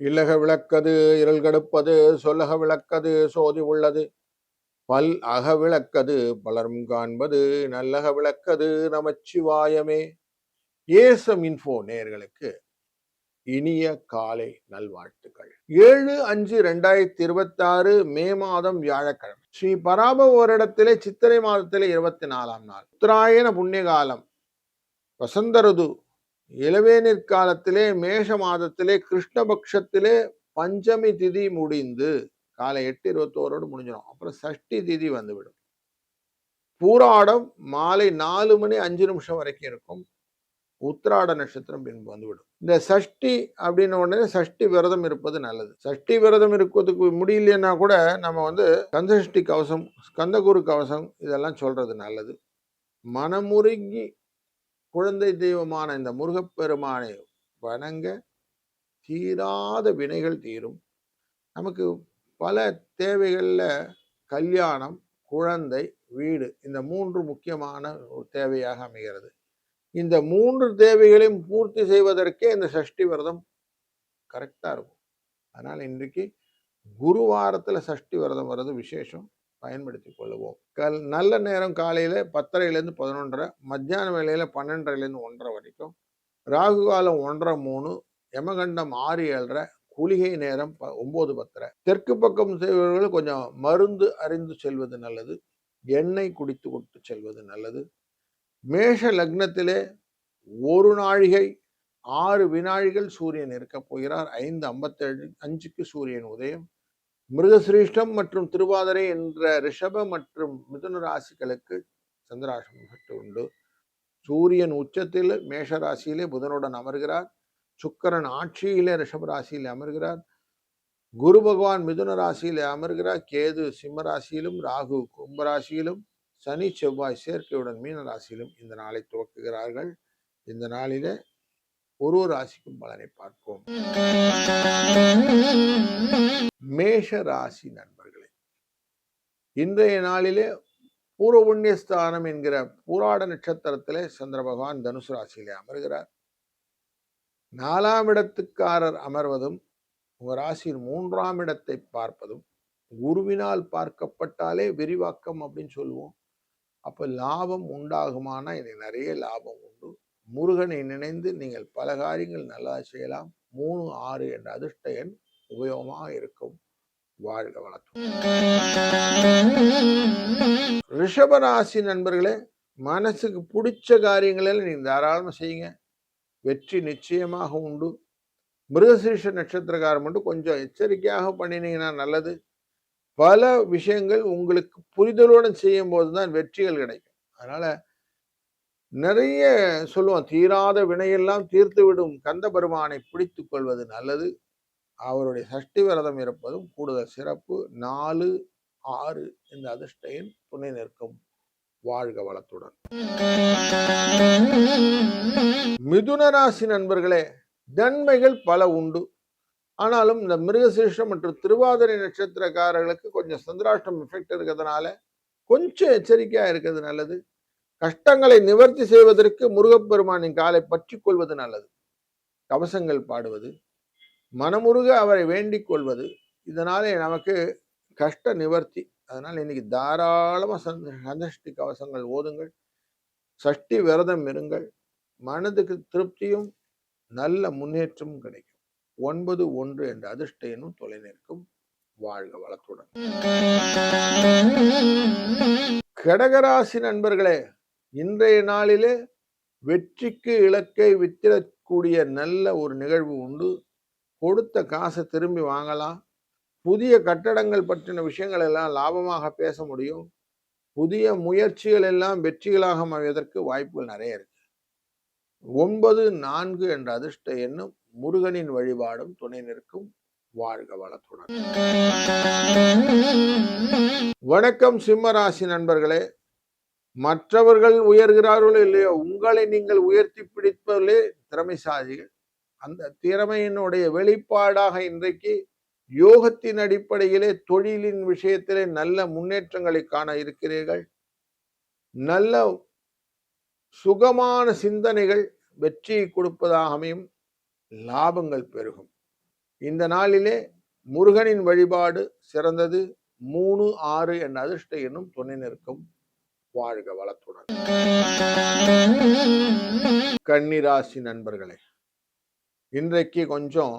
இல்லக விளக்கது இருள் கெடுப்பது சொல்லக விளக்கது சோதி உள்ளது பல் அக விளக்கது பலரும் காண்பது நல்லக விளக்கது நமச்சிவாயமே. ஏசம் இன்ஃபோ நேயர்களுக்கு இனிய காலை நல்வாழ்த்துக்கள். 7/5/2026 மே மாதம் வியாழக்கிழமை, ஸ்ரீ பராபவ வருடத்திலே சித்திரை மாதத்திலே 24ஆம் நாள், உத்தராயண புண்ணிய காலம், வசந்த ருது, இளவேநீர் காலத்திலே, மேஷ மாதத்திலே, கிருஷ்ணபக்ஷத்திலே பஞ்சமி திதி முடிந்து காலை 8:21 முடிஞ்சிடும். அப்புறம் சஷ்டி திதி வந்துவிடும். பூராடம் மாலை 4:05 வரைக்கும் இருக்கும். உத்திராட நட்சத்திரம் பின்பு வந்துவிடும். இந்த சஷ்டி அப்படின்னு உடனே சஷ்டி விரதம் இருப்பது நல்லது. சஷ்டி விரதம் இருக்கிறதுக்கு முடியலன்னா கூட நம்ம கந்தசஷ்டி கவசம், ஸ்கந்தகுரு கவசம் இதெல்லாம் சொல்றது நல்லது. மனமுருகி குழந்தை தெய்வமான இந்த முருகப்பெருமானை வணங்க தீராத வினைகள் தீரும். நமக்கு பல தேவைகள்ல கல்யாணம், குழந்தை, வீடு இந்த 3 முக்கியமான ஒரு தேவையாக அமைகிறது. இந்த 3 தேவைகளையும் பூர்த்தி செய்வதற்கே இந்த சஷ்டி விரதம் கரெக்டா இருக்கும். அதனால இன்றைக்கு குருவாரத்துல சஷ்டி விரதம் வர்றது விசேஷம், பயன்படுத்தி கொள்ளுவோம். நல்ல நேரம் காலையில 10:30 - 11:30, மத்தியான வேலையில 12:30 - 1:30 வரைக்கும், ராகு காலம் 1:30 - 3, யமகண்டம் 6-7:30, குளிகை நேரம் 9-10. தெற்கு பக்கம் செய்பவர்கள் கொஞ்சம் மருந்து அறிந்து செல்வது நல்லது, எண்ணெய் குடித்து கொண்டு செல்வது நல்லது. மேஷ லக்னத்திலே 1 நாழிகை 6 வினாழிகள் சூரியன் இருக்க போகிறார். 5:55க்கு சூரியன் உதயம். மிருகசிரீஷ்டம் மற்றும் திருவாதிரை என்ற ரிஷப மற்றும் மிதுன ராசிகளுக்கு சந்திராஷ்டமம் சற்று உண்டு. சூரியன் உச்சத்தில் மேஷ ராசியிலே புதனுடன் அமர்கிறார். சுக்கிரன் ஆட்சியிலே ரிஷப ராசியிலே அமர்கிறார். குரு பகவான் மிதுன ராசியிலே அமர்கிறார். கேது சிம்ம ராசியிலும், ராகு கும்பராசியிலும், சனி செவ்வாய் சேர்க்கையுடன் மீன ராசியிலும் இந்த நாளை துவக்குகிறார்கள். இந்த நாளிலே ஒரு ராசிக்கும் பலனை பார்ப்போம். மேஷ ராசி நண்பர்களே, இன்றைய நாளிலே பூர்வ புண்ணியஸ்தானம் என்கிற பூராட நட்சத்திரத்திலே சந்திர பகவான் தனுசு ராசியிலே அமர்கிறார். 4ஆம் இடத்துக்காரர் அமர்வதும் உங்க ராசியின் 3ஆம் இடத்தை பார்ப்பதும் குருவினால் பார்க்கப்பட்டாலே விரிவாக்கம் அப்படின்னு சொல்லுவோம். அப்ப லாபம் உண்டாகுமானா எனக்கு நிறைய லாபம் உண்டு. முருகனை நினைந்து நீங்கள் பல காரியங்கள் நல்லா செய்யலாம். 3, 6 என்ற அதிர்ஷ்ட எண் உபயோகமாக இருக்கும். வாழ்க வளத்துடன். ரிஷபராசி நண்பர்களே, மனசுக்கு பிடிச்ச காரியங்களை நீங்க தாராளமா செய்யுங்க, வெற்றி நிச்சயமாக உண்டு. மிருகசீரிஷ நட்சத்திரக்காரர் மட்டும் கொஞ்சம் எச்சரிக்கையாக பண்ணினீங்கன்னா நல்லது. பல விஷயங்கள் உங்களுக்கு புரிதலுடன் செய்யும் போதுதான் வெற்றிகள் கிடைக்கும். அதனால நிறைய சொல்லுவோம், தீராத வினையெல்லாம் தீர்த்து விடும் கந்த பெருமானை பிடித்துக் கொள்வது நல்லது. அவருடைய சஷ்டி விரதம் இருப்பதும் கூடுதல் சிறப்பு. 4, 6 இந்த அதிர்ஷ்ட எண் துணை நிற்கும். வாழ்க வளத்துடன். மிதுன ராசி நண்பர்களே, நன்மைகள் பல உண்டு. ஆனாலும் இந்த மிருகசீரிஷம் மற்றும் திருவாதிரை நட்சத்திரக்காரர்களுக்கு கொஞ்சம் சந்திராஷ்டம் எஃபெக்ட் இருக்கிறதுனால கொஞ்சம் எச்சரிக்கையா இருக்கிறது நல்லது. கஷ்டங்களை நிவர்த்தி செய்வதற்கு முருகப்பெருமானின் காலை பற்றி கொள்வது நல்லது. கவசங்கள் பாடுவது, மனமுருக அவரை வேண்டிக் கொள்வது, இதனாலே நமக்கு கஷ்ட நிவர்த்தி. அதனால இன்னைக்கு தாராளமா சஷ்டி கவசங்கள் ஓதுங்கள், சஷ்டி விரதம் இருங்கள். மனதுக்கு திருப்தியும் நல்ல முன்னேற்றமும் கிடைக்கும். 9, 1 என்ற அதிர்ஷ்ட எண்ணும் தொலை நிற்கும். வாழ்க வளத்துடன். கடகராசி நண்பர்களே, இன்றைய நாளிலே வெற்றிக்கு இலக்கை வித்திடக்கூடிய நல்ல ஒரு நிகழ்வு உண்டு. கொடுத்த காசை திரும்பி வாங்கலாம். புதிய கட்டடங்கள் பற்றின விஷயங்கள் எல்லாம் லாபமாக பேச முடியும். புதிய முயற்சிகள் எல்லாம் வெற்றிகளாக அமைவதற்கு வாய்ப்புகள் நிறைய இருக்கு. 9, 4 என்ற அதிர்ஷ்ட எண்ணும் முருகனின் வழிபாடும் துணை நிற்கும். வாழ்க வளத்துடன். வணக்கம் சிம்மராசி நண்பர்களே, மற்றவர்கள் உயர்கிறார்களோ இல்லையோ, உங்களை நீங்கள் உயர்த்தி பிடிப்பதிலே திறமைசாலிகள். அந்த திறமையினுடைய வெளிப்பாடாக இன்றைக்கு யோகத்தின் அடிப்படையிலே தொழிலின் விஷயத்திலே நல்ல முன்னேற்றங்களை காண இருக்கிறீர்கள். நல்ல சுகமான சிந்தனைகள் வெற்றியை கொடுப்பதாக அமையும். லாபங்கள் பெருகும். இந்த நாளிலே முருகனின் வழிபாடு சிறந்தது. 3, 6 என்ற அதிர்ஷ்ட எண்ணும் துணை நிற்கும். வாழ்க வளத்துடன். கன்னிராசி நண்பர்களே, இன்றைக்கு கொஞ்சம்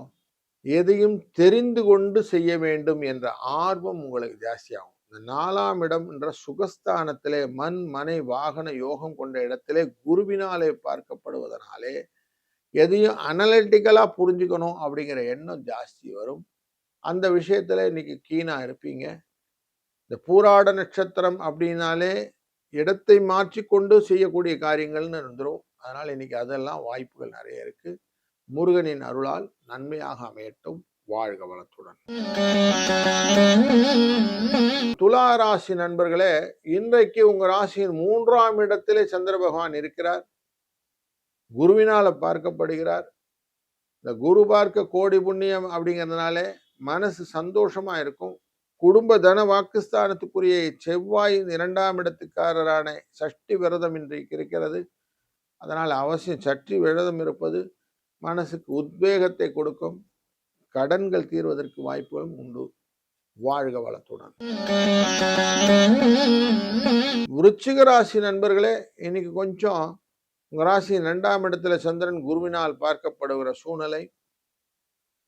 எதையும் தெரிந்து கொண்டு செய்ய வேண்டும் என்ற ஆர்வம் உங்களுக்கு ஜாஸ்தியாகும். இந்த 4ஆம் இடம் என்ற சுகஸ்தானத்திலே மண் மனை வாகன யோகம் கொண்ட இடத்திலே குருவினாலே பார்க்கப்படுவதனாலே எதையும் அனலிட்டிக்கலா புரிஞ்சுக்கணும் அப்படிங்கிற எண்ணம் ஜாஸ்தி வரும். அந்த விஷயத்துல இன்னைக்கு கீனா இருப்பீங்க. இந்த பூராட நட்சத்திரம் அப்படின்னாலே இடத்தை மாற்றிக்கொண்டு செய்யக்கூடிய காரியங்கள்னு இருந்துரும். அதனால இன்னைக்கு அதெல்லாம் வாய்ப்புகள் நிறைய இருக்கு. முருகனின் அருளால் நன்மையாக அமையட்டும். வாழ்க வளத்துடன். துலா ராசி நண்பர்களே, இன்றைக்கு உங்க ராசியின் 3ஆம் இடத்திலே சந்திர பகவான் இருக்கிறார். குருவினால பார்க்கப்படுகிறார். இந்த குரு பார்க்க கோடி புண்ணியம் அப்படிங்கிறதுனாலே மனசு சந்தோஷமா இருக்கும். குடும்ப தன வாக்குஸ்தானத்துக்குரிய செவ்வாய் 2ஆம் இடத்துக்காரரான சஷ்டி விரதம் இன்றைக்கு இருக்கிறது. அதனால் அவசியம் சஷ்டி விரதம் இருப்பது மனசுக்கு உத்வேகத்தை கொடுக்கும். கடன்கள் தீர்வதற்கு வாய்ப்புகளும் உண்டு. வாழ்க வளத்துடன். விருச்சிக ராசி நண்பர்களே, இன்னைக்கு கொஞ்சம் உங்க ராசியின் 2ஆம் இடத்துல சந்திரன் குருவினால் பார்க்கப்படுகிற சூழ்நிலை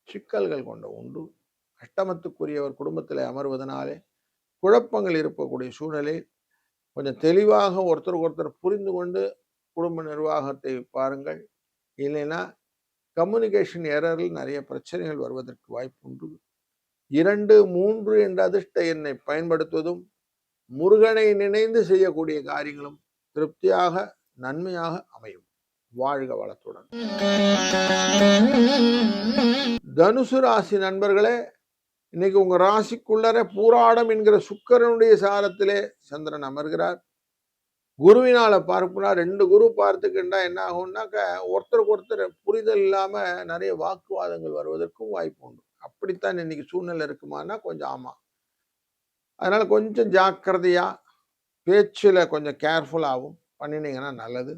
சிக்கல்கள் கொண்ட உண்டு. அஷ்டமத்துக்குரியவர் குடும்பத்தில் அமர்வதனாலே குழப்பங்கள் இருக்கக்கூடிய சூழ்நிலை. கொஞ்சம் தெளிவாக ஒருத்தருக்கு ஒருத்தர் புரிந்து கொண்டு குடும்ப நிர்வாகத்தை பாருங்கள். இல்லைன்னா கம்யூனிகேஷன் எரரில் நிறைய பிரச்சனைகள் வருவதற்கு வாய்ப்பு உண்டு. 2, 3 என்ற அதிர்ஷ்ட எண்ணை பயன்படுத்துவதும் முருகனை நினைந்து செய்யக்கூடிய காரியங்களும் திருப்தியாக நன்மையாக அமையும். வாழ்க வளத்துடன். தனுசு ராசி நண்பர்களே, இன்னைக்கு உங்க ராசிக்குள்ளர பூராடம் என்கிற சுக்கிரனுடைய சாரத்திலே சந்திரன் அமர்கிறார். குருவினால பார்ப்புனா 2 குரு பார்த்துக்கிட்டா என்ன ஆகும்னாக்க ஒருத்தருக்கு ஒருத்தர் புரிதல் இல்லாம நிறைய வாக்குவாதங்கள் வருவதற்கும் வாய்ப்பு உண்டு. அப்படித்தான் இன்னைக்கு சூழ்நிலை இருக்குமானா கொஞ்சம் ஆமா. அதனால கொஞ்சம் ஜாக்கிரதையா பேச்சுல கொஞ்சம் கேர்ஃபுல்லாகவும் பண்ணினீங்கன்னா நல்லது.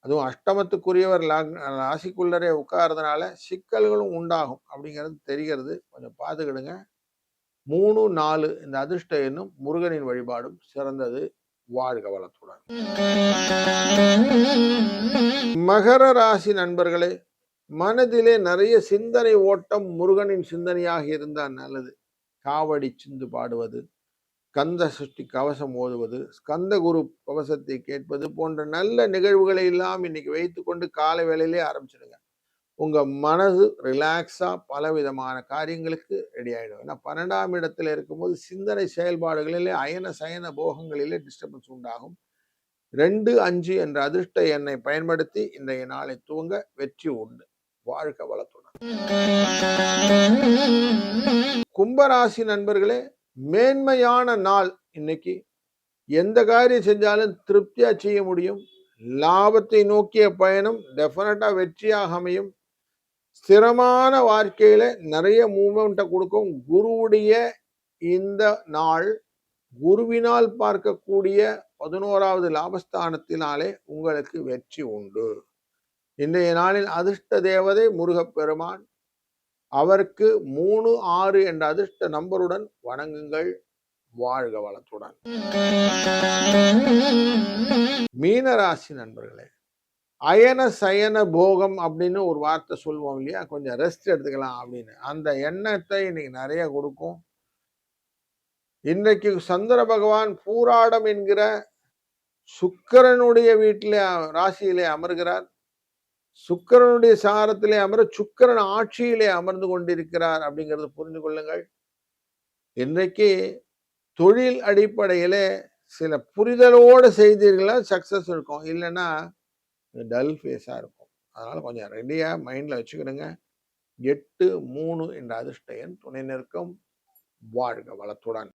அதுவும் அஷ்டமத்துக்குரியவர் ராசிக்குள்ளரே உட்கார்றதுனால சிக்கல்களும் உண்டாகும் அப்படிங்கிறது தெரிகிறது. கொஞ்சம் பார்த்துக்கிடுங்க. 3, 4 இந்த அதிர்ஷ்ட எண்ணும் முருகனின் வழிபாடும் சிறந்தது. வாழ்க வளத்துடன். மகர ராசி நண்பர்களே, மனதிலே நிறைய சிந்தனை ஓட்டம் முருகனின் சிந்தனையாக இருந்தால் நல்லது. காவடி சிந்து பாடுவது, கந்த சஷ்டி கவசம் ஓதுவது, ஸ்கந்த குரு கவசத்தை கேட்பது போன்ற நல்ல நிகழ்வுகளை எல்லாம் இன்னைக்கு வைத்துக்கொண்டு காலை வேளையிலே ஆரம்பிச்சிடுங்க. உங்க மனது ரிலாக்ஸா பலவிதமான காரியங்களுக்கு ரெடி ஆயிடும். ஏன்னா 12ஆம் இடத்துல இருக்கும்போது சிந்தனை செயல்பாடுகளிலே அயன சயன போகங்களிலே டிஸ்டர்பன்ஸ் உண்டாகும். 2, 5 என்ற அதிர்ஷ்ட எண்ணை பயன்படுத்தி இன்றைய நாளை துவங்க வெற்றி உண்டு. வாழ்க வளத்துடன். கும்பராசி நண்பர்களே, மேன்மையான நாள் இன்னைக்கு. எந்த காரியம் செஞ்சாலும் திருப்தியா செய்ய முடியும். லாபத்தை நோக்கிய பயணம் டெஃபினட்டா வெற்றியாக அமையும். ஸ்திரமான வாழ்க்கையில நிறைய மூவ்மெண்ட்டை கொடுக்கும். குருவுடைய இந்த நாள் குருவினால் பார்க்கக்கூடிய 11வது லாபஸ்தானத்தினாலே உங்களுக்கு வெற்றி உண்டு. இன்றைய நாளில் அதிர்ஷ்ட தேவதை முருகப்பெருமான். அவருக்கு 3, 6 என்ற அதிர்ஷ்ட நம்பருடன் வணங்குங்கள். வாழ்க வளத்துடன். மீனராசி நண்பர்களே, அயன சயன போகம் அப்படின்னு ஒரு வார்த்தை சொல்லுவோம் இல்லையா, கொஞ்சம் ரெஸ்ட் எடுத்துக்கலாம் அப்படின்னு, அந்த எண்ணத்தை இன்னைக்கு நிறைய கொடுக்கும். இன்றைக்கு சந்திர பகவான் பூராடம் என்கிற சுக்கிரனுடைய வீட்டிலே ராசியிலே அமர்கிறார். சுக்கிரனுடைய சாரத்திலே அமர சுக்கிரன் ஆட்சியிலே அமர்ந்து கொண்டிருக்கிறார் அப்படிங்கிறது புரிந்து கொள்ளுங்கள். இன்றைக்கு தொழில் அடிப்படையிலே சில புரிதலோடு செய்தீர்களா சக்சஸ் இருக்கும், இல்லைன்னா டல் ஃபேஸா இருக்கும். அதனால கொஞ்சம் ரெடியா மைண்ட்ல வச்சுக்கிடுங்க. 8, 3 என்ற அதிர்ஷ்ட எண் துணை நிற்கும். வாழ்க வளத்துடன்.